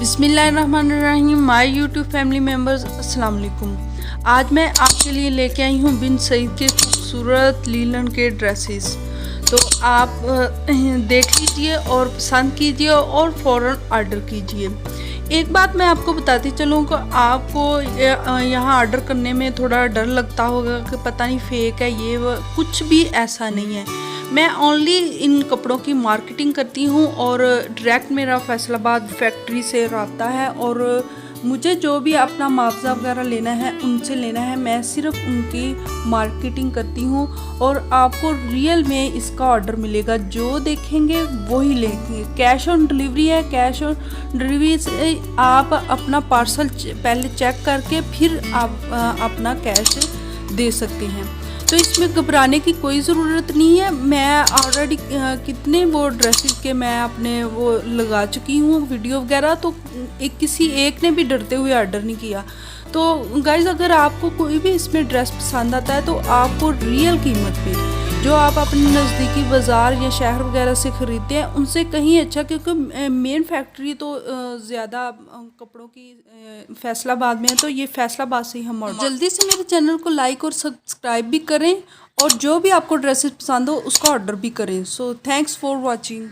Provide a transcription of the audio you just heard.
बिस्मिल्लाहिर्रहमानिर्रहीम। My YouTube family members, अस्सलाम वालेकुम। आज मैं आपके लिए लेके आई हूँ बिन सईद के खूबसूरत लीलन के ड्रेसेस। तो आप देख लीजिए और पसंद कीजिए और फ़ौरन ऑर्डर कीजिए। एक बात मैं आपको बताती चलूँ कि आपको यहाँ ऑर्डर करने में थोड़ा डर लगता होगा कि पता नहीं फेक है ये वो, कुछ भी ऐसा नहीं है। मैं ओनली इन कपड़ों की मार्केटिंग करती हूँ और डायरेक्ट मेरा फैसलाबाद फैक्ट्री से रब्ता है और मुझे जो भी अपना मुआवजा वगैरह लेना है उनसे लेना है। मैं सिर्फ उनकी मार्केटिंग करती हूँ और आपको रियल में इसका ऑर्डर मिलेगा। जो देखेंगे वही लेंगे। कैश ऑन डिलीवरी है। कैश ऑन डिलीवरी से आप अपना पार्सल पहले चेक करके फिर आप अपना कैश दे सकते हैं। तो इसमें घबराने की कोई ज़रूरत नहीं है। मैं ऑलरेडी कितने वो ड्रेसेस के मैं अपने वो लगा चुकी हूँ वीडियो वगैरह, तो किसी एक ने भी डरते हुए ऑर्डर नहीं किया। तो गाइज़, अगर आपको कोई भी इसमें ड्रेस पसंद आता है तो आपको रियल कीमत पे जो आप अपने नज़दीकी बाज़ार या शहर वगैरह से ख़रीदते हैं उनसे कहीं अच्छा, क्योंकि मेन फैक्ट्री तो ज़्यादा कपड़ों की फैसलाबाद में है। तो ये फैसलाबाद से ही हम जल्दी से मेरे चैनल को लाइक और सब्सक्राइब भी करें और जो भी आपको ड्रेसेस पसंद हो उसका ऑर्डर भी करें। So thanks for watching.